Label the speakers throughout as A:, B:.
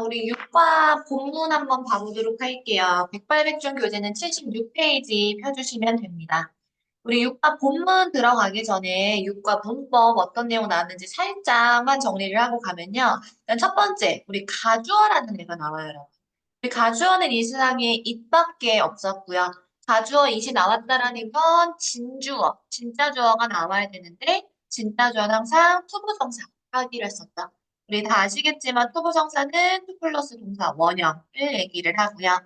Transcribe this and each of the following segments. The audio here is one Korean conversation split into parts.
A: 우리 육과 본문 한번 봐보도록 할게요. 백발백중 교재는 76페이지 펴주시면 됩니다. 우리 육과 본문 들어가기 전에 육과 문법 어떤 내용 나왔는지 살짝만 정리를 하고 가면요. 일단 첫 번째, 우리 가주어라는 애가 나와요, 여러분. 우리 가주어는 이 세상에 it밖에 없었고요. 가주어 it이 나왔다라는 건 진주어, 진짜 주어가 나와야 되는데 진짜 주어는 항상 투부정사 하기로 했었죠. 우리 다 아시겠지만 투부정사는 투 플러스 동사 원형을 얘기를 하고요.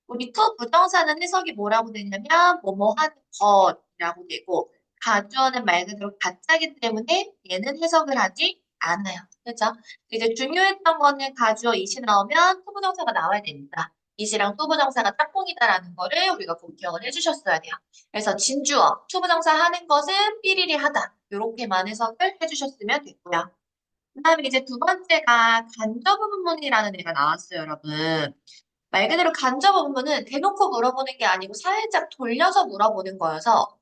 A: 우리 투 부정사는 해석이 뭐라고 되냐면 뭐뭐 하는 것이라고 되고 가주어는 말 그대로 가짜기 때문에 얘는 해석을 하지 않아요. 그죠? 이제 중요했던 거는 가주어 it이 나오면 투 부정사가 나와야 됩니다. it이랑 투 부정사가 짝꿍이다라는 거를 우리가 꼭 기억을 해주셨어야 돼요. 그래서 진주어, 투 부정사 하는 것은 삐리리 하다. 이렇게만 해석을 해주셨으면 됐고요. 그다음에 이제 두 번째가 간접 부분문이라는 애가 나왔어요, 여러분. 말 그대로 간접 부분문은 대놓고 물어보는 게 아니고 살짝 돌려서 물어보는 거여서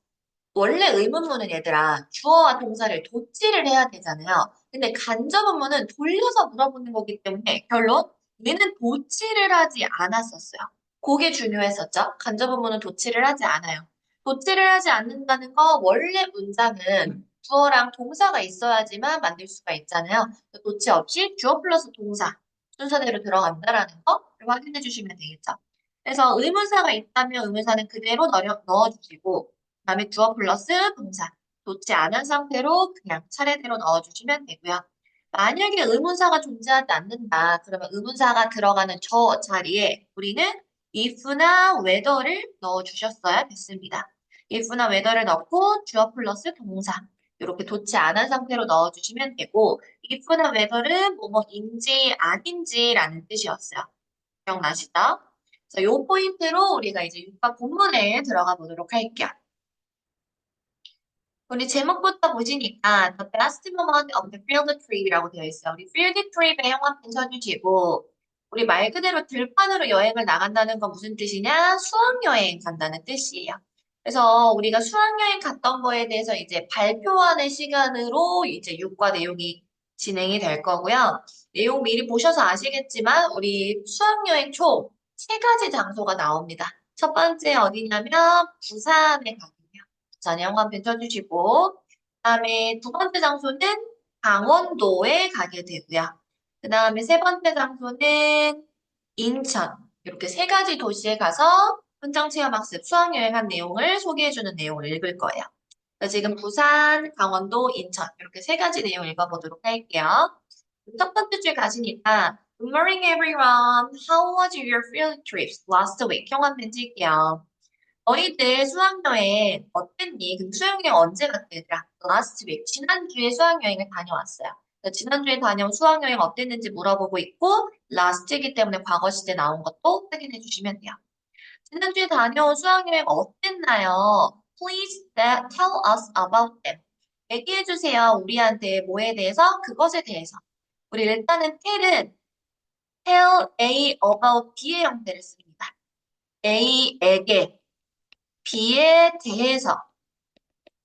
A: 원래 의문문은 얘들아 주어와 동사를 도치를 해야 되잖아요. 근데 간접 부분문은 돌려서 물어보는 거기 때문에 결론 얘는 도치를 하지 않았었어요. 그게 중요했었죠. 간접 부분문은 도치를 하지 않아요. 도치를 하지 않는다는 거 원래 문장은 주어랑 동사가 있어야지만 만들 수가 있잖아요. 도치 없이 주어 플러스 동사 순서대로 들어간다라는 거를 확인해 주시면 되겠죠. 그래서 의문사가 있다면 의문사는 그대로 넣어주시고 그다음에 주어 플러스 동사 놓지 않은 상태로 그냥 차례대로 넣어주시면 되고요. 만약에 의문사가 존재하지 않는다. 그러면 의문사가 들어가는 저 자리에 우리는 if나 whether를 넣어주셨어야 됐습니다. if나 whether를 넣고 주어 플러스 동사 이렇게 돋지 않은 상태로 넣어주시면 되고 if나 whether는 뭐뭐인지 아닌지라는 뜻이었어요. 기억나시죠? 그래서 요 포인트로 우리가 이제 육과 본문에 들어가 보도록 할게요. 우리 제목부터 보시니까 The best moment of the field trip이라고 되어 있어요. 우리 field trip의 형광펜 써주시고 우리 말 그대로 들판으로 여행을 나간다는 건 무슨 뜻이냐? 수학여행 간다는 뜻이에요. 그래서 우리가 수학여행 갔던 거에 대해서 이제 발표하는 시간으로 이제 육과 내용이 진행이 될 거고요. 내용 미리 보셔서 아시겠지만 우리 수학여행 총 세 가지 장소가 나옵니다. 첫 번째 어디냐면 부산에 가요. 전형 한편 쳐주시고, 그다음에 두 번째 장소는 강원도에 가게 되고요. 그 다음에 세 번째 장소는 인천. 이렇게 세 가지 도시에 가서 현장 체험학습 수학여행한 내용을 소개해주는 내용을 읽을 거예요. 그래서 지금 부산, 강원도, 인천 이렇게 세 가지 내용 읽어보도록 할게요. 첫 번째 줄 가시니까 Good morning everyone. How was your field trips last week? 형 한번 찍을게요. 너희들 수학여행 어땠니? 근데 수학여행 언제 갔대, 얘들아? Last week. 지난주에 수학여행을 다녀왔어요. 그래서 지난주에 다녀온 수학여행 어땠는지 물어보고 있고, last이기 때문에 과거 시제 나온 것도 확인해 주시면 돼요. 지난주에 다녀온 수학여행 어땠나요? Please tell us about them. 얘기해 주세요. 우리한테 뭐에 대해서? 그것에 대해서. 우리 일단은 tell A about B의 형태를 씁니다. A에게 B에 대해서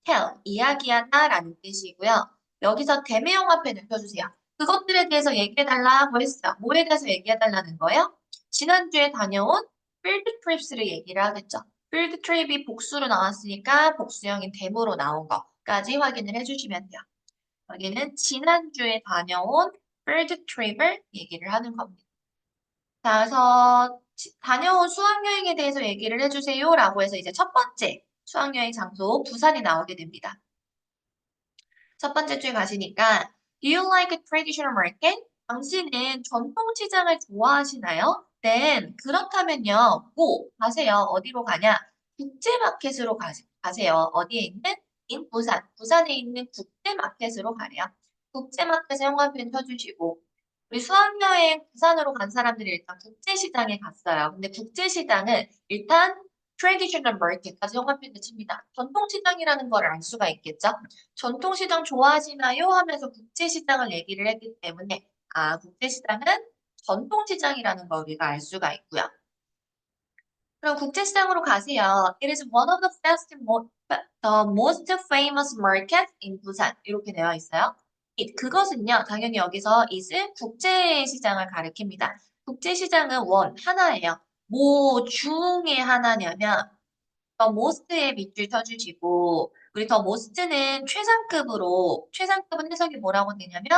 A: tell, 이야기하다라는 뜻이고요. 여기서 대매형 앞에 넣혀주세요. 그것들에 대해서 얘기해달라고 했어요. 뭐에 대해서 얘기해달라는 거예요? 지난주에 다녀온 field trips를 얘기를 하겠죠. field trip이 복수로 나왔으니까 복수형인 대모로 나온 것까지 확인을 해주시면 돼요. 여기는 지난주에 다녀온 field trip을 얘기를 하는 겁니다. 자, 그래서 다녀온 수학여행에 대해서 얘기를 해주세요 라고 해서 이제 첫 번째 수학여행 장소 부산이 나오게 됩니다. 첫 번째 줄 가시니까 Do you like a traditional market? 당신은 전통시장을 좋아하시나요? Then 그렇다면요. 고 가세요. 어디로 가냐? 국제마켓으로 가세요. 어디에 있는? in 부산. 부산에 있는 국제마켓으로 가래요. 국제마켓에 형광펜 펴주시고 우리 수학여행 부산으로 간 사람들이 일단 국제시장에 갔어요. 근데 국제시장은 일단 traditional market까지 형광펜을 칩니다. 전통시장이라는 걸 알 수가 있겠죠? 전통시장 좋아하시나요? 하면서 국제시장을 얘기를 했기 때문에 국제시장은 전통시장이라는 걸 우리가 알 수가 있고요. 그럼 국제시장으로 가세요. It is one of the most famous markets in 부산. 이렇게 되어 있어요. 그것은요, 당연히 여기서 it은 국제시장을 가리킵니다. 국제시장은 원, 하나예요. 뭐 중에 하나냐면, 더 most에 밑줄 쳐주시고, 우리 더 most는 최상급은 해석이 뭐라고 되냐면,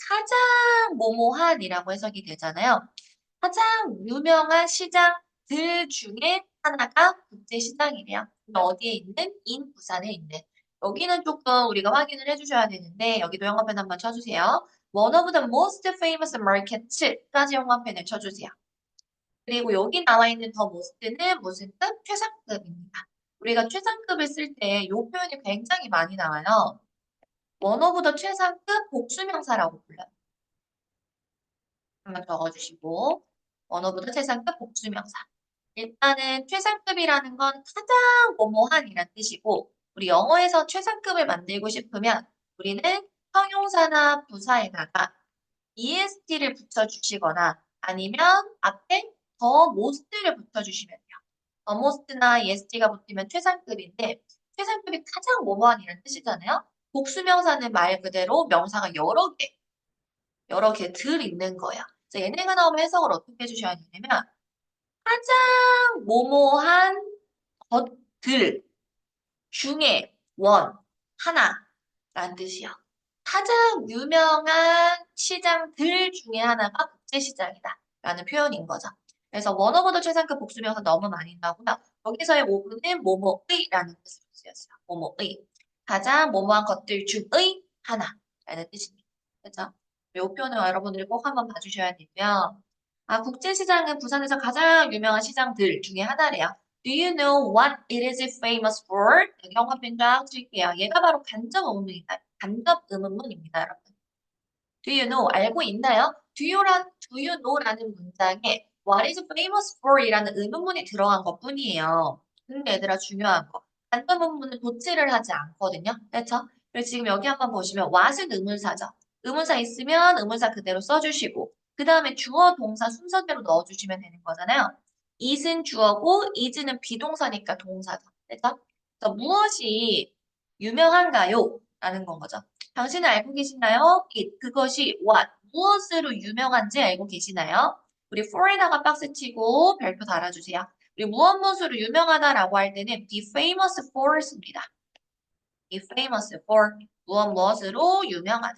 A: 가장 뭐뭐한이라고 해석이 되잖아요. 가장 유명한 시장들 중에 하나가 국제시장이래요. 어디에 있는? 부산에 있는. 여기는 조금 우리가 확인을 해주셔야 되는데 여기도 영어펜 한번 쳐주세요. One of the most famous markets까지 영어펜을 쳐주세요. 그리고 여기 나와 있는 더 most는 무슨 급? 최상급입니다. 우리가 최상급을 쓸 때 이 표현이 굉장히 많이 나와요. One of the 최상급 복수명사라고 불러요. 한번 적어주시고 원어부터 최상급 복수명사. 일단은 최상급이라는 건 가장 뭐뭐한이란 뜻이고 우리 영어에서 최상급을 만들고 싶으면 우리는 형용사나 부사에다가 est를 붙여주시거나 아니면 앞에 더 most를 붙여주시면 돼요. 더 most나 est가 붙으면 최상급인데 최상급이 가장 뭐뭐한이란 뜻이잖아요. 복수명사는 말 그대로 명사가 여러 개들 있는 거야. 그래서 얘네가 나오면 해석을 어떻게 해주셔야 되냐면 가장 모모한 것들 중에 하나라는 뜻이야. 가장 유명한 시장들 중에 하나가 국제시장이다 라는 표현인 거죠. 그래서 원어보다 최상급 복수명사 너무 많이 나오고요. 여기서의 모브는 뭐뭐의라는 뜻으로 쓰였어요. 뭐뭐의. 가장 뭐뭐한 것들 중의 하나라는 뜻입니다. 그렇죠? 이 표현을 여러분들이 꼭 한번 봐주셔야 되고요. 국제시장은 부산에서 가장 유명한 시장들 중에 하나래요. Do you know what it is famous for? 여기 영어펜 쫙 칠게요. 얘가 바로 간접 의문문입니다, 여러분. Do you know? 알고 있나요? Do you know라는 문장에 what is famous for? 이라는 의문문이 들어간 것 뿐이에요. 근데 얘들아 중요한 거. 간접 의문문은 도치를 하지 않거든요. 그렇죠? 그래서 지금 여기 한번 보시면 what은 의문사죠. 의문사 있으면 의문사 그대로 써주시고 그 다음에 주어, 동사 순서대로 넣어주시면 되는 거잖아요. it은 주어고 is는 비동사니까 동사죠. 그렇죠? 그래서 무엇이 유명한가요? 라는 건 거죠. 당신은 알고 계시나요? 그것이 what, 무엇으로 유명한지 알고 계시나요? 우리 for에다가 박스 치고 별표 달아주세요. 우리 무엇으로 유명하다라고 할 때는 be famous for입니다. be famous for, 무엇으로 유명하다.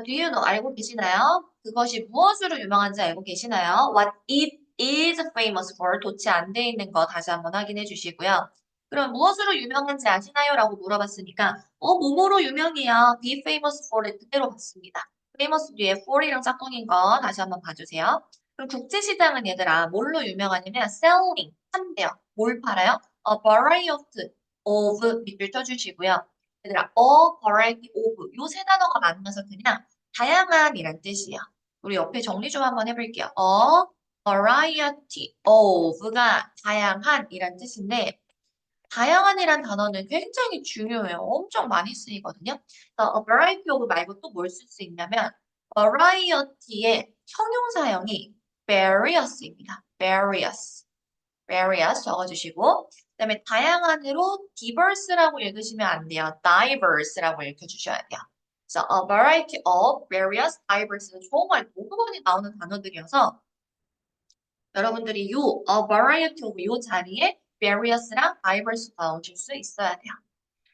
A: Do you know, 알고 계시나요? 그것이 무엇으로 유명한지 알고 계시나요? What it is famous for, 도치 안 돼 있는 거 다시 한번 확인해 주시고요. 그럼 무엇으로 유명한지 아시나요? 라고 물어봤으니까 뭐뭐로 유명해요. be famous for를 그대로 봤습니다. famous 뒤에 for이랑 짝꿍인 거 다시 한번 봐주세요. 그럼 국제시장은 얘들아 뭘로 유명하냐면 selling, 판대요. 뭘 팔아요? A variety of 밑줄 쳐주시고요. 얘들아, a variety of 요 세 단어가 만나서 그냥 다양한이란 뜻이에요. 우리 옆에 정리 좀 한번 해볼게요. A variety of가 다양한이란 뜻인데 다양한이란 단어는 굉장히 중요해요. 엄청 많이 쓰이거든요. 그래서 a variety of 말고 또 뭘 쓸 수 있냐면 variety의 형용사형이 various입니다. various 적어주시고 그다음에 다양한으로 diverse라고 읽으시면 안 돼요. diverse라고 읽어주셔야 돼요. 그래서 a variety of, various, diverse는 정말 너무 많이 나오는 단어들이어서 여러분들이 a variety of 요 자리에 various랑 diverse 넣어줄 수 있어야 돼요.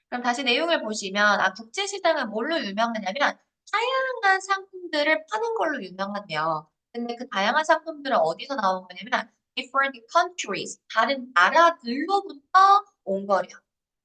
A: 그럼 다시 내용을 보시면 국제시장은 뭘로 유명하냐면 다양한 상품들을 파는 걸로 유명하대요. 근데 그 다양한 상품들은 어디서 나온 거냐면 different countries, 다른 나라들로부터 온 거래요.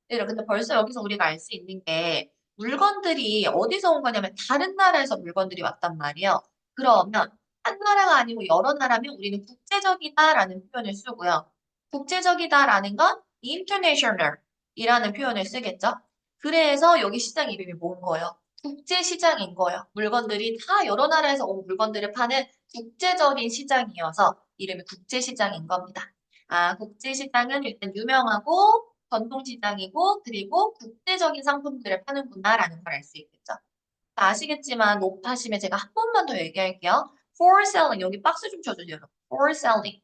A: 근데 벌써 여기서 우리가 알 수 있는 게 물건들이 어디서 온 거냐면 다른 나라에서 물건들이 왔단 말이에요. 그러면 한 나라가 아니고 여러 나라면 우리는 국제적이다라는 표현을 쓰고요. 국제적이다라는 건 international이라는 표현을 쓰겠죠. 그래서 여기 시장 이름이 뭔 거예요? 국제시장인 거예요. 물건들이 다 여러 나라에서 온 물건들을 파는 국제적인 시장이어서 이름이 국제시장인 겁니다. 국제시장은 일단 유명하고 전통시장이고 그리고 국제적인 상품들을 파는구나라는 걸 알 수 있겠죠. 아시겠지만 높아심에 제가 한 번만 더 얘기할게요. For selling 여기 박스 좀 쳐주세요. For selling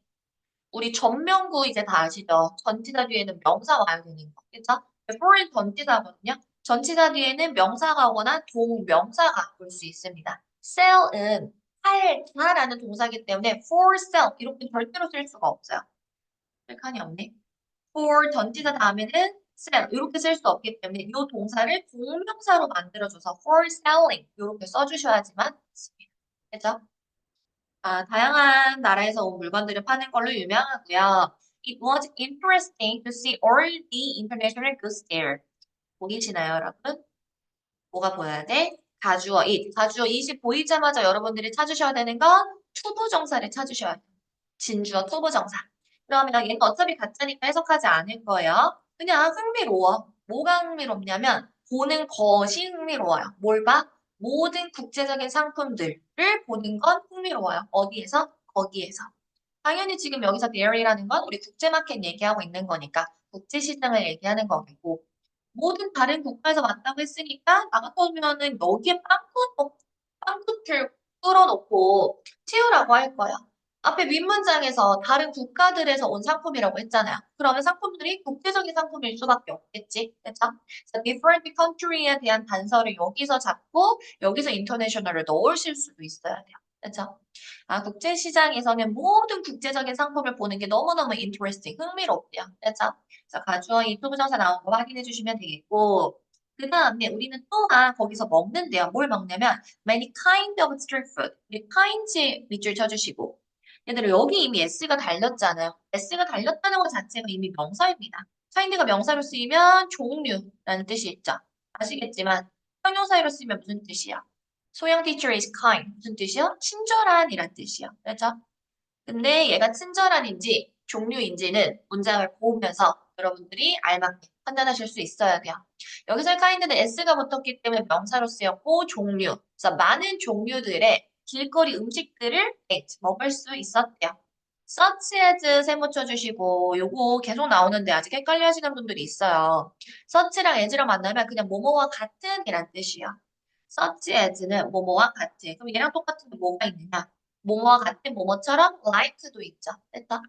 A: 우리 전명구 이제 다 아시죠? 전치사 뒤에는 명사 와야 되는 거. 그쵸? for은 전치사거든요. 전치사 뒤에는 명사가 오거나 동명사가 올 수 있습니다. sell은 팔다라는 동사이기 때문에 for sell 이렇게 절대로 쓸 수가 없어요. 쓸 칸이 없네. for 전치사 다음에는 sell 이렇게 쓸 수 없기 때문에 이 동사를 동명사로 만들어줘서 for selling 이렇게 써주셔야지만 됩니다. 그죠? 다양한 나라에서 온 물건들을 파는 걸로 유명하고요. It was interesting to see all the international goods there. 보이시나요, 여러분? 뭐가 보여야 돼? 가주어 it. 가주어 it이 보이자마자 여러분들이 찾으셔야 되는 건 투부정사를 찾으셔야 돼요. 진주어 투부정사. 그러면 얘는 어차피 가짜니까 해석하지 않을 거예요. 그냥 흥미로워. 뭐가 흥미롭냐면 보는 것이 흥미로워요. 뭘 봐? 모든 국제적인 상품들을 보는 건 흥미로워요. 어디에서? 거기에서. 당연히 지금 여기서 there이라는 건 우리 국제마켓 얘기하고 있는 거니까 국제시장을 얘기하는 거겠고 모든 다른 국가에서 왔다고 했으니까 나 같으면은 여기에 빵꾸를 뚫어놓고 튀우라고 할 거야. 앞에 윗문장에서 다른 국가들에서 온 상품이라고 했잖아요. 그러면 상품들이 국제적인 상품일 수밖에 없겠지. 그렇죠? 그래서 different country에 대한 단서를 여기서 잡고 여기서 international을 넣으실 수도 있어야 돼요. 그렇죠? 국제시장에서는 모든 국제적인 상품을 보는 게 너무너무 interesting, 흥미롭대요. 그렇죠? 그래서 가주어 이 투부정사 나온 거 확인해 주시면 되겠고 그 다음에 우리는 또한 거기서 먹는데요. 뭘 먹냐면 many kind of street food. 우리 kinds 밑줄 쳐주시고 얘들아 여기 이미 s가 달렸잖아요. s가 달렸다는 것 자체가 이미 명사입니다. kind가 명사로 쓰이면 종류라는 뜻이 있죠. 아시겠지만 형용사로 쓰이면 무슨 뜻이야? 소영 teacher is kind. 무슨 뜻이요? 친절한이란 뜻이요. 그렇죠? 근데 얘가 친절한인지 종류인지는 문장을 보면서 여러분들이 알맞게 판단하실 수 있어야 돼요. 여기서 kind는 s가 붙었기 때문에 명사로 쓰였고 종류. 그래서 많은 종류들의 길거리 음식들을 먹을 수 있었대요. such as 세모 쳐주시고 요거 계속 나오는데 아직 헷갈려 하시는 분들이 있어요. such랑 as로 만나면 그냥 뭐뭐와 같은 이란 뜻이에요. such as는 뭐뭐와 같은. 그럼 얘랑 똑같은 게 뭐가 있느냐? 뭐뭐와 같은 뭐뭐처럼 like도 있죠. 됐다.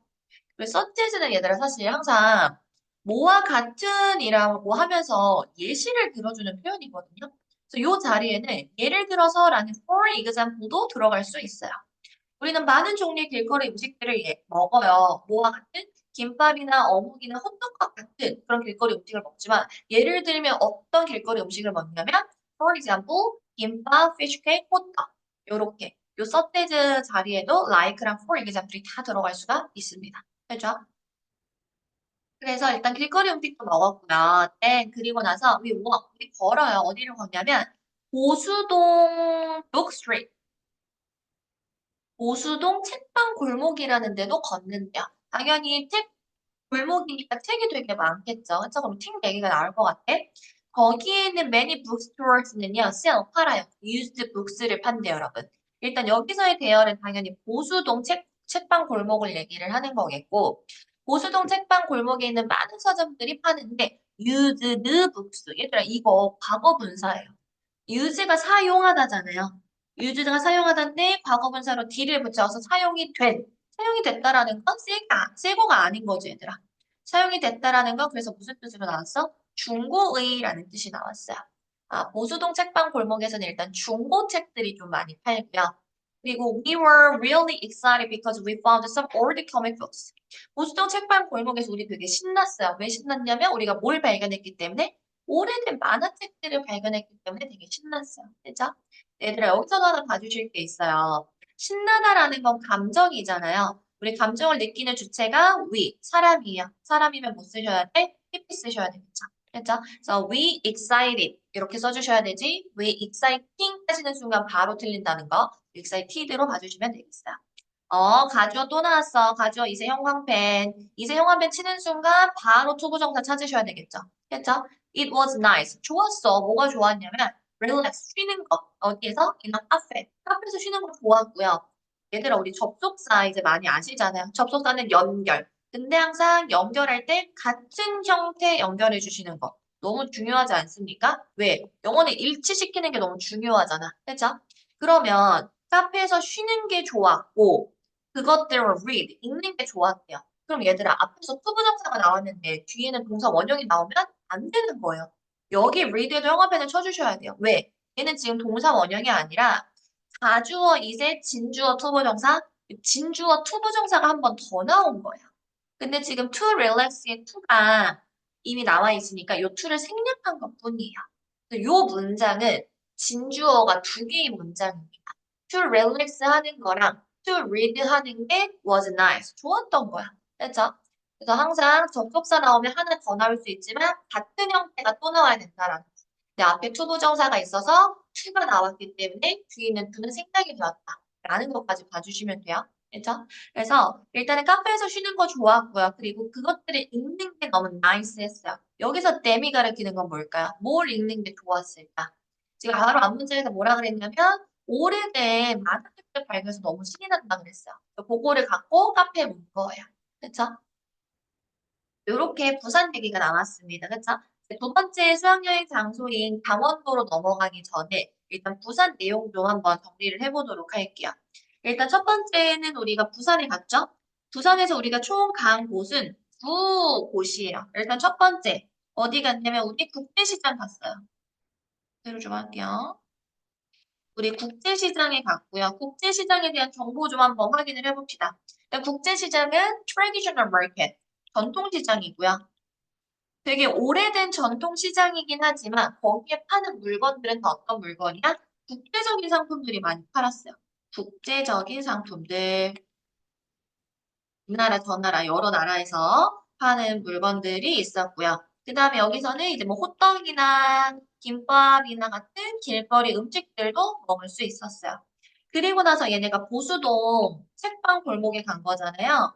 A: 그리고 such as는 얘들아 사실 항상 뭐와 같은이라고 하면서 예시를 들어주는 표현이거든요. 그래서 이 자리에는 예를 들어서라는 for example도 들어갈 수 있어요. 우리는 많은 종류의 길거리 음식들을 먹어요. 뭐와 같은? 김밥이나 어묵이나 호떡과 같은 그런 길거리 음식을 먹지만 예를 들면 어떤 길거리 음식을 먹냐면 for example, 김밥, fish cake, 호떡 요렇게 요 서태즈 자리에도 like랑 for example이 다 들어갈 수가 있습니다. 그죠? 그래서 일단 길거리 음식도 먹었고요. 네, 그리고 나서 우리 걸어요. 어디를 걷냐면 보수동 북스트리트 보수동 책방 골목이라는 데도 걷는데요. 당연히 책 골목이니까 책이 되게 많겠죠. 그쵸? 그럼 책 얘기가 나올 것 같아. 거기에 있는 many bookstores는요, sell, 팔아요. used books를 판대요, 여러분. 일단 여기서의 대열은 당연히 보수동 책방 골목을 얘기를 하는 거겠고, 보수동 책방 골목에 있는 많은 서점들이 파는데, used books. 얘들아, 이거 과거 분사예요. use가 사용하다잖아요. use가 사용하다인데 과거분사로 d를 붙여서 사용이 됐다라는 건 새거가 아닌 거지, 얘들아. 사용이 됐다라는 건 그래서 무슨 뜻으로 나왔어? 중고의라는 뜻이 나왔어요. 보수동 책방 골목에서는 일단 중고책들이 좀 많이 팔고요. 그리고 we were really excited because we found some old comic books. 보수동 책방 골목에서 우리 되게 신났어요. 왜 신났냐면 우리가 뭘 발견했기 때문에 오래된 만화책들을 발견했기 때문에 되게 신났어요. 그죠? 얘들아, 여기서도 하나 봐주실 게 있어요. 신나다라는 건 감정이잖아요. 우리 감정을 느끼는 주체가 we, 사람이에요. 사람이면 뭐 쓰셔야 돼? PP 쓰셔야 되겠죠. 그렇죠? 그래서 we excited 이렇게 써주셔야 되지. we exciting 하시는 순간 바로 틀린다는 거 excited로 봐주시면 되겠어요. 가주어 또 나왔어. 가주어 이세형 광펜. 이세형 광펜 치는 순간 바로 투부정사 찾으셔야 되겠죠. 그렇죠? It was nice. 좋았어. 뭐가 좋았냐면 relax, 쉬는 거. 어디에서? in a cafe. 카페에서 쉬는 거 좋았고요. 얘들아, 우리 접속사 이제 많이 아시잖아요. 접속사는 연결. 근데 항상 연결할 때 같은 형태 연결해 주시는 거. 너무 중요하지 않습니까? 왜? 영어는 일치시키는 게 너무 중요하잖아. 그렇죠? 그러면 카페에서 쉬는 게 좋았고 그것들을 read, 읽는 게 좋았대요. 그럼 얘들아, 앞에서 투부정사가 나왔는데 뒤에는 동사 원형이 나오면 안 되는 거예요. 여기 read에도 형광펜을 쳐주셔야 돼요. 왜? 얘는 지금 동사 원형이 아니라 가주어 이세 진주어 투부정사, 진주어 투부정사가 한 번 더 나온 거예요. 근데 지금 to relax의 to가 이미 나와 있으니까 요 to를 생략한 것뿐이에요. 요 문장은 진주어가 두 개의 문장입니다. to relax 하는 거랑 to read 하는 게 was nice. 좋았던 거야. 그렇죠? 그래서 항상 접속사 나오면 하나 더 나올 수 있지만 같은 형태가 또 나와야 된다라는 거. 근데 앞에 to 부정사가 있어서 to가 나왔기 때문에 뒤에 있는 to는 생략이 되었다. 라는 것까지 봐주시면 돼요. 그렇죠? 그래서 일단은 카페에서 쉬는 거 좋았고요. 그리고 그것들을 읽는 게 너무 나이스했어요. 여기서 댐이 가리키는 건 뭘까요? 뭘 읽는 게 좋았을까? 지금 바로 앞 문장에서 뭐라 그랬냐면 오래된 만화책들 발견해서 너무 신이 난다 그랬어요. 그거를 갖고 카페에 온 거예요. 그쵸? 이렇게 부산 얘기가 나왔습니다. 그쵸? 두 번째 수학여행 장소인 강원도로 넘어가기 전에 일단 부산 내용 좀 한번 정리를 해보도록 할게요. 일단 첫 번째는 우리가 부산에 갔죠? 부산에서 우리가 총 간 곳은 두 곳이에요. 일단 첫 번째, 어디 갔냐면 우리 국제시장 갔어요. 대로 좀 할게요. 우리 국제시장에 갔고요. 국제시장에 대한 정보 좀 한번 확인을 해봅시다. 일단 국제시장은 traditional market, 전통시장이고요. 되게 오래된 전통시장이긴 하지만 거기에 파는 물건들은 다 어떤 물건이야? 국제적인 상품들이 많이 팔았어요. 국제적인 상품들, 이 나라 저 나라 여러 나라에서 파는 물건들이 있었고요. 그 다음에 여기서는 이제 뭐 호떡이나 김밥이나 같은 길거리 음식들도 먹을 수 있었어요. 그리고 나서 얘네가 보수동 책방 골목에 간 거잖아요.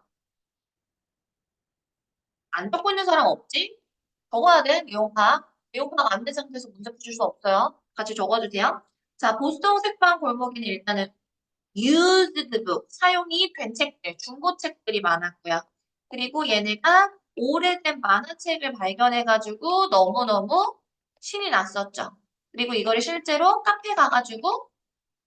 A: 안 적고 있는 사람 없지? 적어야 돼, 내용파악. 내용파악 안 된 상태에서 문제 푸실 수 없어요. 같이 적어주세요. 자, 보수동 책방 골목에는 일단은 used book, 사용이 된 책들, 중고책들이 많았고요. 그리고 얘네가 오래된 만화책을 발견해가지고 너무너무 신이 났었죠. 그리고 이거를 실제로 카페 가가지고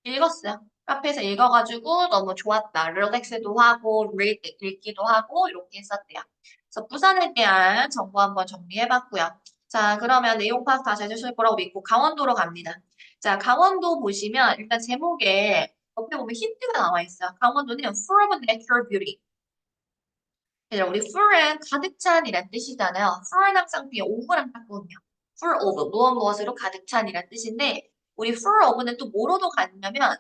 A: 읽었어요. 카페에서 읽어가지고 너무 좋았다. 릴렉스도 하고, 읽기도 하고, 이렇게 했었대요. 그래서 부산에 대한 정보 한번 정리해봤고요. 자, 그러면 내용 파악 다시 해주실 거라고 믿고 강원도로 갑니다. 자, 강원도 보시면 일단 제목에 옆에 보면 힌트가 나와 있어요. 강원도는 full of natural beauty. 그래서 우리 full은 가득 찬이란 뜻이잖아요. full은 항상 뒤에 of랑 바꾸거든요. full of, 무엇 무엇으로 가득 찬이란 뜻인데 우리 full of는 또 뭐로도 같냐면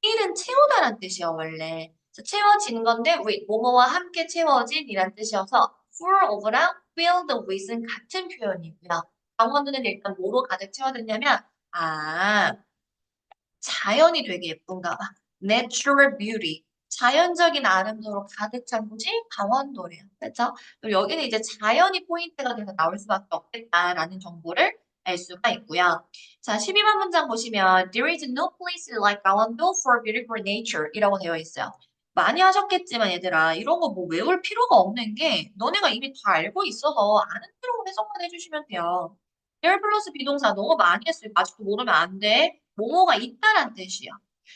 A: fill은 채우다란 뜻이에요, 원래. 그래서 채워진 건데 with, 뭐뭐와 함께 채워진이란 뜻이어서 full of랑 filled with은 같은 표현이고요. 강원도는 일단 뭐로 가득 채워졌냐면 자연이 되게 예쁜가 봐. Natural beauty. 자연적인 아름다움으로 가득 찬 곳이 강원도래요. 그렇죠? 그럼 여기는 이제 자연이 포인트가 돼서 나올 수밖에 없겠다라는 정보를 알 수가 있고요. 자, 12번 문장 보시면 There is no place like 강원도 for beautiful nature 이라고 되어 있어요. 많이 하셨겠지만 얘들아 이런 거 뭐 외울 필요가 없는 게 너네가 이미 다 알고 있어서 아는 대로 해석만 해주시면 돼요. there 플러스 비동사 너무 많이 했어요. 아직도 모르면 안 돼. 뭐뭐가 있다란 뜻이야.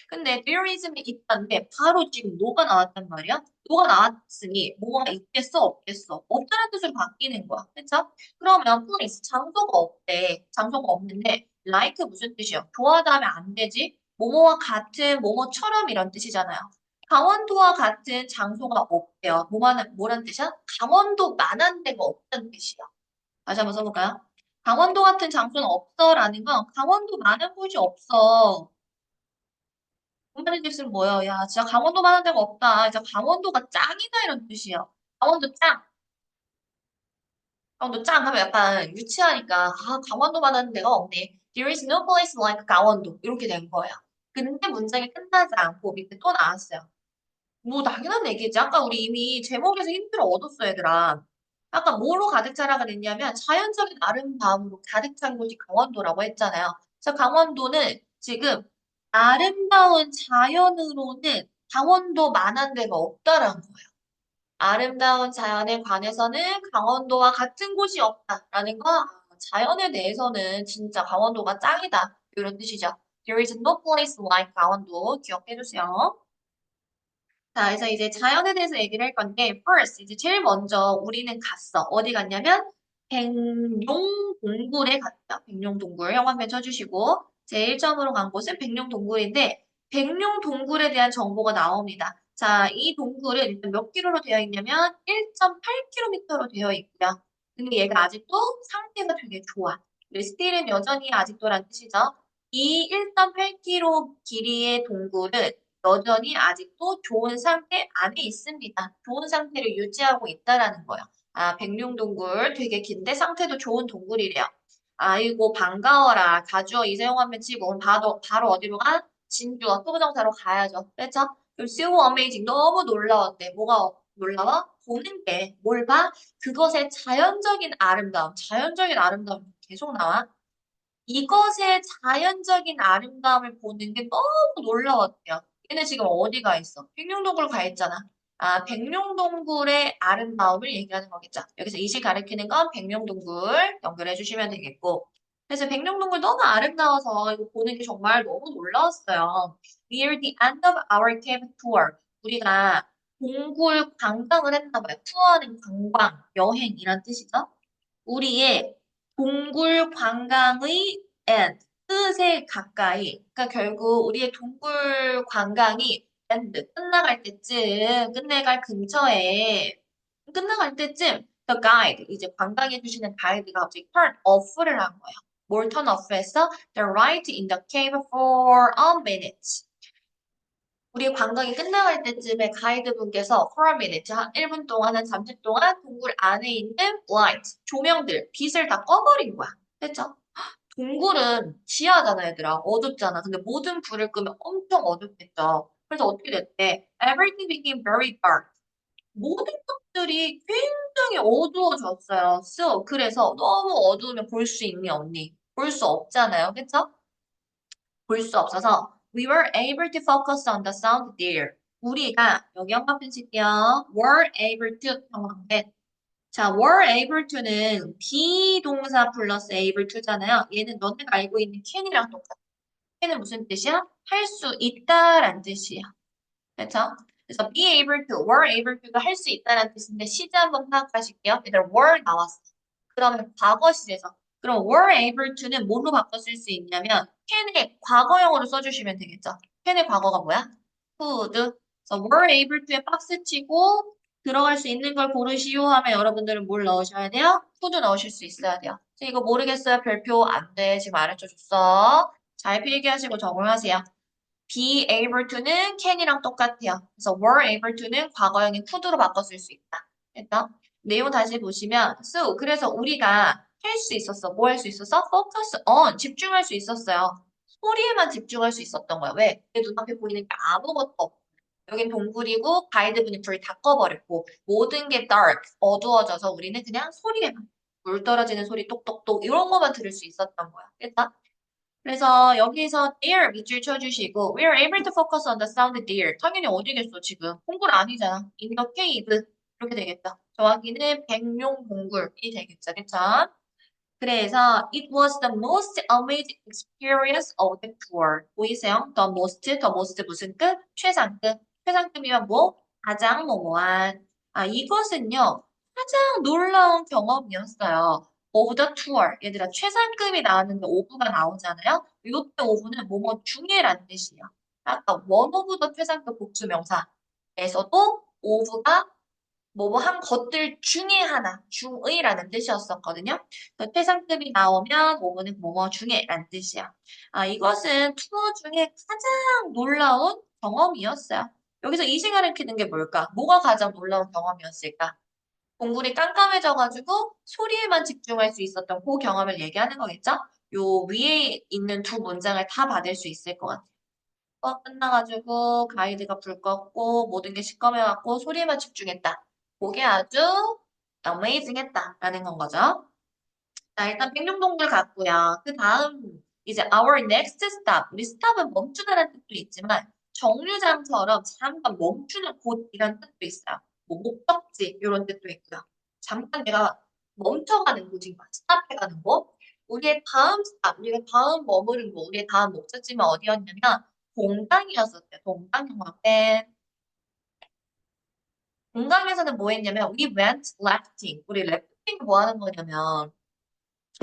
A: 근데 there is이 있다인데 바로 지금 노가 나왔단 말이야. 노가 나왔으니 뭐가 있겠어 없겠어 없다는 뜻으로 바뀌는 거야. 그쵸? 그러면 place 장소가 없대. 장소가 없는데 like 무슨 뜻이야? 좋아하다 하면 안 되지. 뭐뭐와 같은 뭐뭐처럼 이런 뜻이잖아요. 강원도와 같은 장소가 없대요. 뭐란 뜻이야? 강원도만한 데가 없다는 뜻이야. 다시 한번 써볼까요? 강원도 같은 장소는 없어라는 건 강원도 많은 곳이 없어. 그말의 뜻은 뭐예요? 야, 진짜 강원도 많은 데가 없다. 진짜 강원도가 짱이다 이런 뜻이야. 강원도 짱. 강원도 짱 하면 약간 유치하니까 강원도 많은 데가 없네. There is no place like 강원도. 이렇게 된 거야. 근데 문장이 끝나지 않고 밑에 또 나왔어요. 뭐 당연한 얘기지. 아까 우리 이미 제목에서 힌트를 얻었어, 얘들아. 아까 뭐로 가득 차라 그랬냐면 자연적인 아름다움으로 가득 찬 곳이 강원도라고 했잖아요. 그래서 강원도는 지금 아름다운 자연으로는 강원도만한 데가 없다라는 거예요. 아름다운 자연에 관해서는 강원도와 같은 곳이 없다라는 거 자연에 대해서는 진짜 강원도가 짱이다. 이런 뜻이죠. There is no place like 강원도 기억해 주세요. 자, 그래서 이제 자연에 대해서 얘기를 할 건데, first, 이제 제일 먼저 우리는 갔어. 어디 갔냐면, 백룡동굴에 갔다. 백룡동굴 형 한번 쳐주시고 제 1점으로 간 곳은 백룡동굴인데 백룡동굴에 대한 정보가 나옵니다. 자, 이 동굴은 일단 몇 킬로로 되어 있냐면 1.8km로 되어 있고요. 근데 얘가 아직도 상태가 되게 좋아. 우리 스틸은 여전히 아직도란 뜻이죠. 이 1.8km 길이의 동굴은 여전히 아직도 좋은 상태 안에 있습니다. 좋은 상태를 유지하고 있다라는 거예요. 아, 백룡동굴 되게 긴데 상태도 좋은 동굴이래요. 아이고, 반가워라. 가주어 이사용하면 치고, 오늘 바로 어디로 가? 진주, 후보정사로 가야죠. 그렇죠? 그럼 so amazing. 너무 놀라웠대. 뭐가 놀라워? 보는 게. 뭘 봐? 그것의 자연적인 아름다움. 자연적인 아름다움 계속 나와. 이것의 자연적인 아름다움을 보는 게 너무 놀라웠대요. 얘네 지금 어디 가 있어? 백룡동굴 가 있잖아. 아, 백룡동굴의 아름다움을 얘기하는 거겠죠. 여기서 이시 가리키는 건 백룡동굴 연결해 주시면 되겠고. 그래서 백룡동굴 너무 아름다워서 이거 보는 게 정말 너무 놀라웠어요. Near the end of our cave tour. 우리가 동굴 관광을 했나 봐요. 투어는 관광, 여행이란 뜻이죠. 우리의 동굴 관광의 end, 끝에 가까이. 그러니까 결국 우리의 동굴 관광이 end, 끝나갈 때쯤, 끝내갈 근처에, 끝나갈 때쯤 the guide, 이제 관광해 주시는 가이드가 갑자기 turn off를 한 거예요. 뭘 turn off 했어? The right in the cave for a minute. 우리 관광이 끝나갈 때쯤에 가이드분께서 for a minute, 한 1분 동안, 한 30 동안 동굴 안에 있는 light, 조명들, 빛을 다 꺼버린 거야. 됐죠? 동굴은 지하잖아, 얘들아. 어둡잖아. 근데 모든 불을 끄면 엄청 어둡겠죠. 그래서 어떻게 됐대? Everything became very dark. 모든 것들이 굉장히 어두워졌어요. So, 그래서 너무 어두우면 볼 수 있니, 언니? 볼 수 없잖아요. 그쵸? 볼 수 없어서 we were able to focus on the sound there. 우리가 여기 한번 쓸게요. were able to 한번데 자, were able to는 비동사 플러스 able to잖아요. 얘는 너네가 알고 있는 can이랑 똑같아. can은 무슨 뜻이야? 할 수 있다란 뜻이야. 그렇죠? 그래서 be able to, were able to가 할 수 있다는 뜻인데 시제 한번 파악하실게요. 얘들 were 나왔어. 그러면 과거 시제죠. 그럼 were able to는 뭘로 바꿔 쓸 수 있냐면 can의 과거형으로 써주시면 되겠죠. can의 과거가 뭐야? could. 그래서 were able to에 박스 치고 들어갈 수 있는 걸 고르시오 하면 여러분들은 뭘 넣으셔야 돼요? could 넣으실 수 있어야 돼요. 이거 모르겠어요. 별표 안 돼. 지금 알려줘 줬어. 잘 필기하시고 적응하세요. be able to는 can이랑 똑같아요. 그래서 were able to는 과거형인 could로 바꿔 쓸 수 있다. 됐다? 내용 다시 보시면 so 그래서 우리가 할 수 있었어. 뭐 할 수 있었어? focus on 집중할 수 있었어요. 소리에만 집중할 수 있었던 거야. 왜? 내 눈앞에 보이는 게 아무것도 없고 여긴 동굴이고 가이드분이 불 다 꺼버렸고 모든 게 dark 어두워져서 우리는 그냥 소리에만 물 떨어지는 소리 똑똑똑 이런 것만 들을 수 있었던 거야. 됐다? 그래서 여기서 there 밑줄 쳐주시고 we are able to focus on the sound there. 당연히 어디겠어 지금? 동굴 아니잖아. in the cave 이렇게 되겠다. 정확히는 백룡 동굴이 되겠죠. 그쵸? 그래서 it was the most amazing experience of the tour. 보이세요? the most 무슨 급? 최상급. 최상급이면 뭐? 가장 뭐뭐한. 아, 이것은요. 가장 놀라운 경험이었어요. of the tour. 얘들아, 최상급이 나왔는데 오브가 나오잖아요. 이때 오브는 뭐뭐 중에란 뜻이에요. 아까 one of the 최상급 복수명사에서도 오브가 뭐뭐한 것들 중에 하나, 중의라는 뜻이었었거든요. 그 퇴상급이 나오면 오브는 뭐뭐 중에라는 뜻이야. 아, 이것은 투어 중에 가장 놀라운 경험이었어요. 여기서 이 시간을 키는 게 뭘까? 뭐가 가장 놀라운 경험이었을까? 동굴이 깜깜해져가지고 소리에만 집중할 수 있었던 그 경험을 얘기하는 거겠죠? 요 위에 있는 두 문장을 다 받을 수 있을 것 같아요. 끝나가지고 가이드가 불 껐고 모든 게 시꺼매갖고 소리에만 집중했다. 그게 아주 amazing했다라는 건 거죠. 자, 일단 백룡동굴 갔고요. 그 다음 이제 our next stop. 우리 stop은 멈추다라는 뜻도 있지만 정류장처럼 잠깐 멈추는 곳이라는 뜻도 있어요. 뭐 목적지 이런 뜻도 있고요. 잠깐 내가 멈춰가는 곳인 거야. 스탑해가는 곳. 우리의 다음 스탑, 우리가 다음 머무른 곳, 우리의 다음 목적지는 어디였냐면 동강이었었대요. 동강 경화된 동강에서는 뭐 했냐면 we went rafting. 우리 래프팅 래프팅이 뭐 하는 거냐면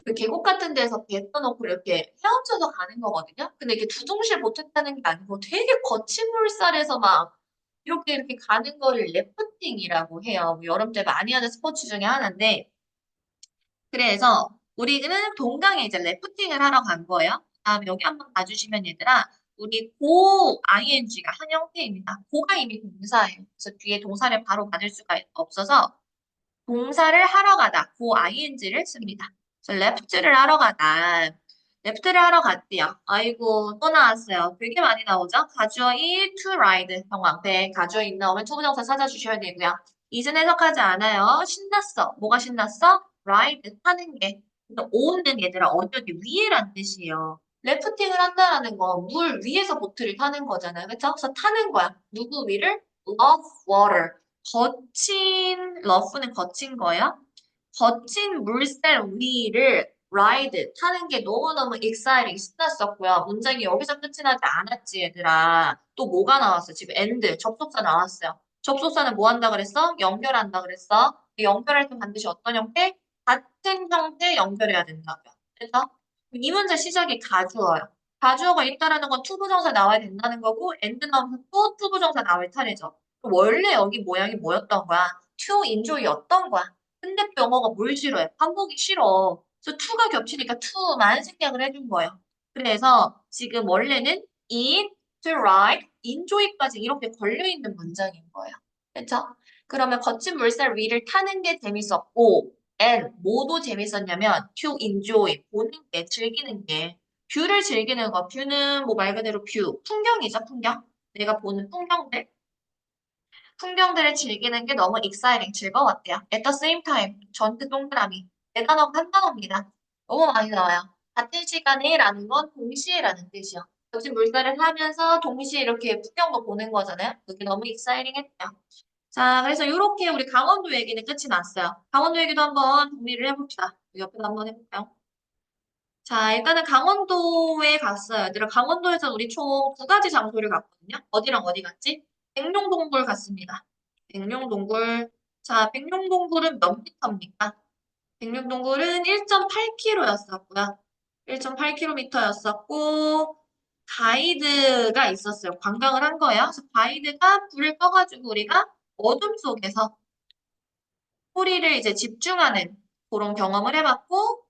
A: 그 계곡 같은 데서 배 떠놓고 이렇게 헤엄쳐서 가는 거거든요. 근데 이게 두둥실 못했다는 게 아니고 되게 거친 물살에서 막 이렇게 가는 거를 래프팅이라고 해요. 뭐 여름 때 많이 하는 스포츠 중에 하나인데 그래서 우리는 동강에 이제 래프팅을 하러 간 거예요. 다음 여기 한번 봐주시면 얘들아 우리 고 ing가 한 형태입니다. 고가 이미 동사예요. 그래서 뒤에 동사를 바로 받을 수가 없어서 동사를 하러 가다. 고 ing를 씁니다. 그래서 left를 하러 가다. left를 하러 갔대요. 아이고 또 나왔어요. 되게 많이 나오죠? 가주어이 to ride 형광 배 가주어이 나오면 투부정사 찾아주셔야 되고요. 이은 해석하지 않아요. 신났어. 뭐가 신났어? ride 타는 게. 근데 on은 얘들아 어디 위에란 뜻이에요. 래프팅을 한다라는 건 물 위에서 보트를 타는 거잖아요. 그쵸? 그래서 타는 거야. 누구 위를? Love water. 거친, 러프는 거친 거예요. 거친 물살 위를 ride 타는 게 너무너무 exciting 신났었고요. 문장이 여기서 끝이 나지 않았지 얘들아. 또 뭐가 나왔어? 지금 end 접속사 나왔어요. 접속사는 뭐 한다 그랬어? 연결한다 그랬어. 연결할 때 반드시 어떤 형태? 같은 형태 연결해야 된다고요. 그래서 이 문제 시작이 가주어요. 가주어가 있다라는 건 투부정사 나와야 된다는 거고 end 나오면서 또 투부정사 나올 차례죠. 원래 여기 모양이 뭐였던 거야? to enjoy였던 거야. 근데 또 영어가 뭘 싫어해? 반복이 싫어. 그래서 to가 겹치니까 to만 생략을 해준 거예요. 그래서 지금 원래는 eat, to ride, enjoy까지 이렇게 걸려있는 문장인 거예요. 그렇죠? 그러면 거친 물살 위를 타는 게 재밌었고 and 뭐도 재밌었냐면 to enjoy, 보는 게, 즐기는 게 뷰를 즐기는 거. 뷰는 뭐 말 그대로 뷰, 풍경이죠, 풍경. 내가 보는 풍경들. 풍경들을 즐기는 게 너무 exciting, 즐거웠대요. At the same time, 전체 동그라미. 네 단어가 한 단어입니다. 너무 많이 나와요. 같은 시간에 라는 건 동시에라는 뜻이요. 역시 물살을 하면서 동시에 이렇게 풍경도 보는 거잖아요. 그게 너무 exciting 했대요. 자, 그래서 이렇게 우리 강원도 얘기는 끝이 났어요. 강원도 얘기도 한번 정리를 해봅시다. 옆에도 한번 해볼까요? 자, 일단은 강원도에 갔어요. 얘들아, 강원도에서 우리 총 두 가지 장소를 갔거든요. 어디랑 어디 갔지? 백룡동굴 갔습니다. 백룡동굴. 자, 백룡동굴은 몇 미터입니까? 백룡동굴은 1.8km였었고요. 1.8km였었고, 가이드가 있었어요. 관광을 한 거예요. 그래서 가이드가 불을 꺼가지고 우리가 어둠 속에서 소리를 이제 집중하는 그런 경험을 해봤고,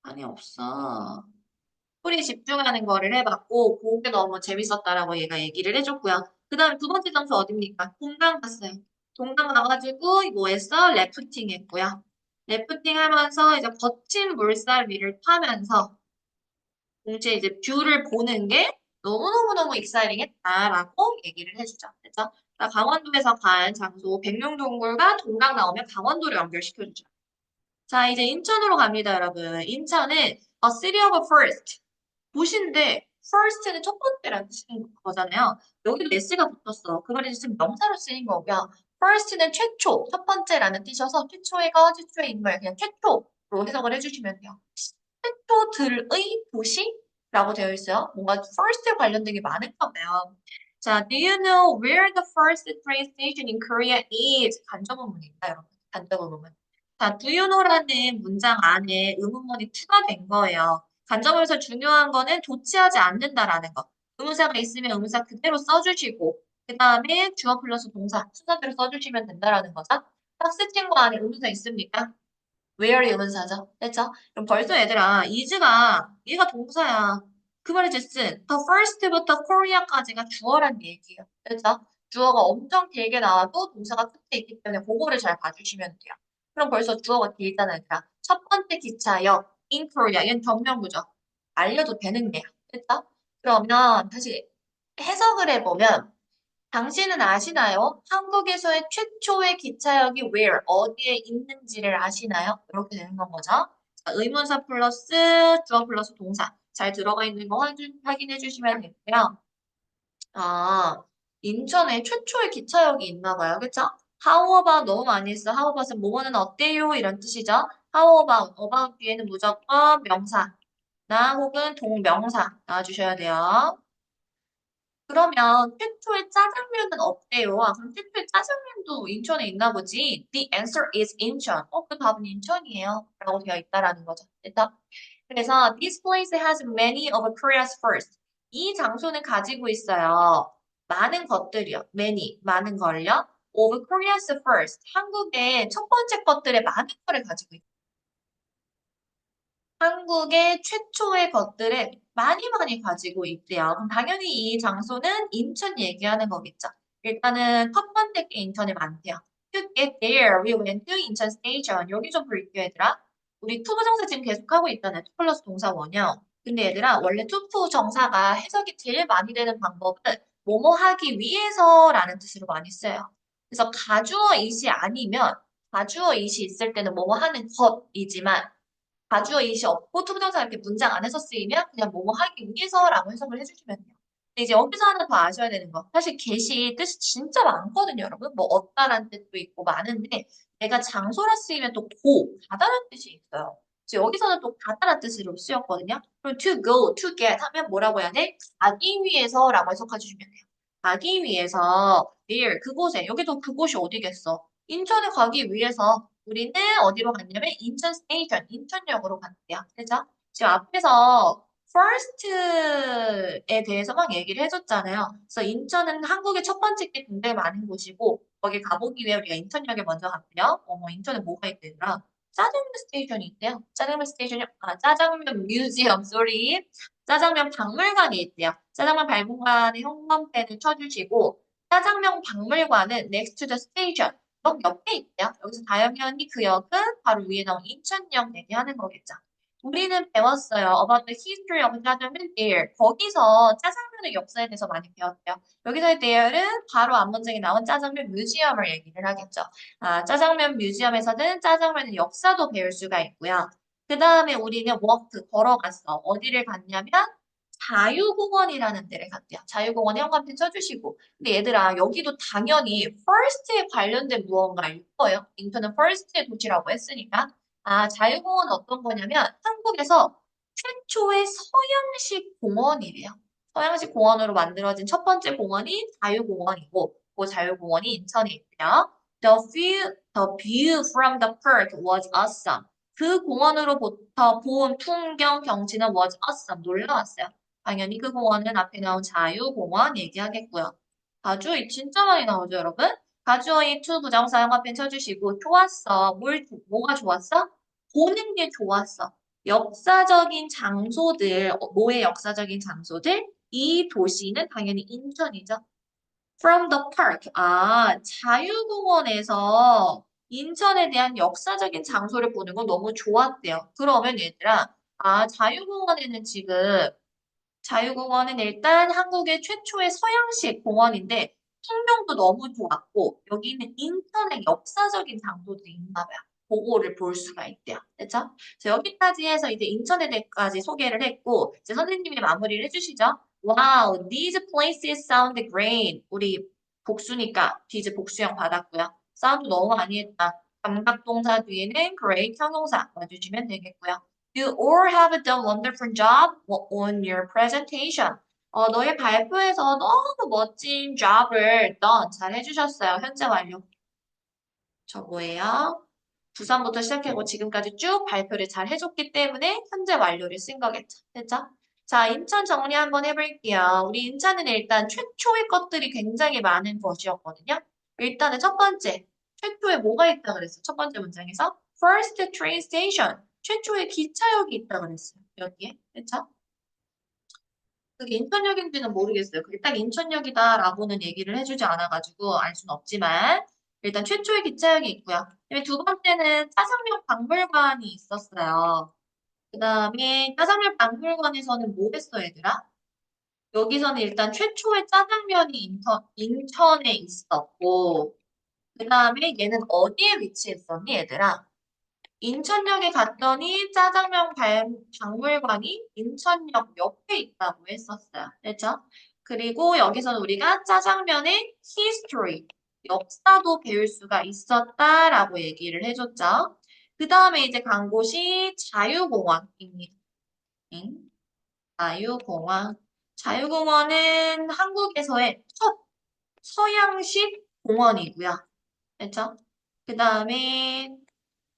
A: 아니, 없어. 소리에 집중하는 거를 해봤고 그게 너무 재밌었다라고 얘가 얘기를 해줬고요. 그 다음에 두 번째 장소 어딥니까? 동강 갔어요. 동강 가가지고 뭐 했어? 래프팅 했고요. 래프팅 하면서 이제 거친 물살 위를 타면서 동시에 이제 뷰를 보는 게 너무너무너무 익사이팅 했다라고 얘기를 해주죠. 그래서 강원도에서 간 장소 백룡동굴과 동강 나오면 강원도를 연결시켜주죠. 자, 이제 인천으로 갑니다, 여러분. 인천은 a city of first. 도시인데 first는 첫 번째라는 뜻인 거잖아요. 여기도 s가 붙었어. 그 말이 지금 명사로 쓰인 거고요. first는 최초, 첫 번째라는 뜻이어서 최초의 것, 최초의 인물, 그냥 최초로 해석을 해주시면 돼요. 최초들의 도시라고 되어 있어요. 뭔가 first에 관련된 게 많은가 봐요. 자, do you know where the first train station in Korea is? 간접의문입니다, 여러분. 간접의문. 자, do you know라는 문장 안에 의문문이 추가된 거예요. 간접에서 중요한 거는 조치하지 않는다라는 거. 의문사가 있으면 의문사 그대로 써주시고 그 다음에 주어 플러스 동사 순서대로 써주시면 된다라는 거죠. 박스 친구 안에 의문사 있습니까? where이 의문사죠. 됐죠? 그럼 벌써 얘들아 is가 얘가 동사야. 그 말이 즉슨 the first부터 Korea까지가 주어란 얘기예요. 됐죠? 주어가 엄청 길게 나와도 동사가 끝에 있기 때문에 그거를 잘 봐주시면 돼요. 그럼 벌써 주어가 길잖아요. 얘들아. 첫 번째 기차역 in Korea 이건 정명구죠. 알려도 되는 게야. 됐죠? 그러면 다시 해석을 해보면 당신은 아시나요? 한국에서의 최초의 기차역이 where, 어디에 있는지를 아시나요? 이렇게 되는 건 거죠. 자, 의문사 플러스 주어 플러스 동사 잘 들어가 있는 거 확인해 주시면 되고요. 아, 인천에 최초의 기차역이 있나 봐요. 그쵸? How about 너무 많이 했어. How about은 뭐뭐는 어때요? 이런 뜻이죠. How about, about 뒤에는 무조건 명사 나 혹은 동명사 나와주셔야 돼요. 그러면 최초의 짜장면은 없대요. 아, 그럼 최초의 짜장면도 인천에 있나 보지? The answer is 인천. 그 답은 인천이에요. 라고 되어 있다라는 거죠. 됐다? 그래서 this place has many of Korea's first. 이 장소는 가지고 있어요. 많은 것들이요. many, 많은 걸요. of Korea's first. 한국의 첫 번째 것들의 많은 거를 가지고 있어요. 한국의 최초의 것들을 많이 많이 가지고 있대요. 그럼 당연히 이 장소는 인천 얘기하는 거겠죠. 일단은 첫 번째 게 인천에 많대요. To get there, we went to 인천 station. 여기 좀 볼게요, 얘들아. 우리 투부 정사 지금 계속 하고 있잖아요. 투 플러스 동사 원형. 근데 얘들아, 원래 투부 정사가 해석이 제일 많이 되는 방법은 뭐뭐 하기 위해서라는 뜻으로 많이 써요. 그래서 가주어 이시 아니면 가주어 이시 있을 때는 뭐뭐 하는 것이지만 가주어 이시 없고 투부정사 이렇게 문장 안에서 쓰이면 그냥 뭐뭐 하기 위해서라고 해석을 해주시면 돼요. 근데 이제 여기서 하나 더 아셔야 되는 거. 사실 get이 뜻이 진짜 많거든요, 여러분. 뭐 얻다라는 뜻도 있고 많은데 내가 장소라 쓰이면 또 가다라는 뜻이 있어요. 그래서 여기서는 또 가다라는 뜻으로 쓰였거든요. 그럼 to go, to get 하면 뭐라고 해야 돼? 가기 위해서라고 해석해 주시면 돼요. 가기 위해서 there, 그곳에, 여기도 그곳이 어디겠어? 인천에 가기 위해서 우리는 어디로 갔냐면 인천 스테이션, 인천역으로 갔대요. 그죠? 지금 앞에서 first에 대해서 막 얘기를 해줬잖아요. 그래서 인천은 한국의 첫 번째 게 굉장히 많은 곳이고 거기 가보기 위해 우리가 인천역에 먼저 갔고요. 인천에 뭐가 있대더라? 짜장면 스테이션이 있대요. 짜장면 스테이션이 짜장면 뮤지엄, 쏘리. 짜장면 박물관이 있대요. 짜장면 박물관에 형광펜을 쳐주시고 짜장면 박물관은 next to the station. 역 옆에 있대요. 여기서 당연히 그 역은 바로 위에 나온 인천역 얘기하는 거겠죠. 우리는 배웠어요. About the history of 짜장면 there. 거기서 짜장면의 역사에 대해서 많이 배웠대요. 여기서의 there는 바로 앞문장에 나온 짜장면 뮤지엄을 얘기를 하겠죠. 짜장면 뮤지엄에서는 짜장면의 역사도 배울 수가 있고요. 그 다음에 우리는 walk, 걸어갔어. 어디를 갔냐면 자유공원이라는 데를 갔대요. 자유공원에 형광펜 쳐주시고. 근데 얘들아, 여기도 당연히 first에 관련된 무언가일 거예요. 인터는 first의 도시라고 했으니까. 자유공원은 어떤 거냐면 한국에서 최초의 서양식 공원이래요. 서양식 공원으로 만들어진 첫 번째 공원이 자유공원이고, 그 자유공원이 인천에 있고요. The view from the park was awesome. 그 공원으로부터 본 풍경 경치는 was awesome. 놀라웠어요. 당연히 그 공원은 앞에 나온 자유공원 얘기하겠고요. 가주어이 진짜 많이 나오죠, 여러분? 가주어이 to 부정사 형광펜 쳐주시고 좋았어. 뭐가 좋았어? 보는 게 좋았어. 역사적인 장소들, 뭐의 역사적인 장소들? 이 도시는 당연히 인천이죠. From the park. 자유공원에서 인천에 대한 역사적인 장소를 보는 건 너무 좋았대요. 그러면 얘들아, 자유공원에는 지금 자유공원은 일단 한국의 최초의 서양식 공원인데 풍경도 너무 좋았고 여기는 인천의 역사적인 장소들이 있나 봐요. 그거를 볼 수가 있대요. 그렇죠? 그래서 여기까지 해서 이제 인천에 대해까지 소개를 했고 이제 선생님이 마무리를 해주시죠. Wow, these places sound great. 우리 복수니까 these 복수형 받았고요. 사운드 너무 많이 했다. 감각동사 뒤에는 great 형용사 넣어주시면 되겠고요. You all have done wonderful job on your presentation. 너의 발표에서 너무 멋진 job을 done 잘 해주셨어요. 현재 완료. 저 뭐예요? 부산부터 시작하고 지금까지 쭉 발표를 잘 해줬기 때문에 현재 완료를 쓴 거겠죠. 됐죠? 자, 인천 정리 한번 해볼게요. 우리 인천은 일단 최초의 것들이 굉장히 많은 것이었거든요. 일단은 첫 번째, 최초에 뭐가 있다 그랬어? 첫 번째 문장에서 first train station, 최초의 기차역이 있다 그랬어요. 여기에, 그렇죠? 그게 인천역인지는 모르겠어요. 그게 딱 인천역이다라고는 얘기를 해주지 않아가지고 알 수는 없지만 일단 최초의 기차역이 있고요. 그다음에 두 번째는 짜장면 박물관이 있었어요. 그 다음에 짜장면 박물관에서는 뭐 했어, 얘들아? 여기서는 일단 최초의 짜장면이 인천에 있었고 그 다음에 얘는 어디에 위치했었니, 얘들아? 인천역에 갔더니 박물관이 인천역 옆에 있다고 했었어요. 그렇죠? 그리고 여기서는 우리가 짜장면의 history, 역사도 배울 수가 있었다라고 얘기를 해줬죠. 그 다음에 이제 간 곳이 자유공원입니다. 자유공원. 자유공원은 한국에서의 첫 서양식 공원이고요. 됐죠? 그 다음에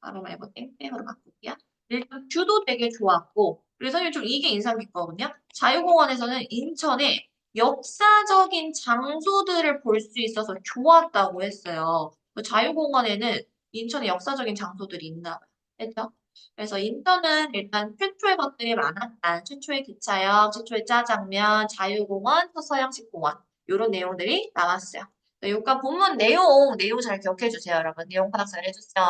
A: 바로 말고 땡땡으로 바꿀게요. 일단 뷰도 되게 좋았고, 그래서 선생님 좀 이게 인상 깊거든요. 자유공원에서는 인천의 역사적인 장소들을 볼 수 있어서 좋았다고 했어요. 그 자유공원에는 인천의 역사적인 장소들이 있나 봐요. 했죠? 그래서 인천은 일단 최초의 것들이 많았다. 최초의 기차역, 최초의 짜장면, 자유공원, 서서양식 공원. 이런 내용들이 나왔어요. 요과 본문 내용 잘 기억해 주세요, 여러분. 내용 파악 잘 해주세요.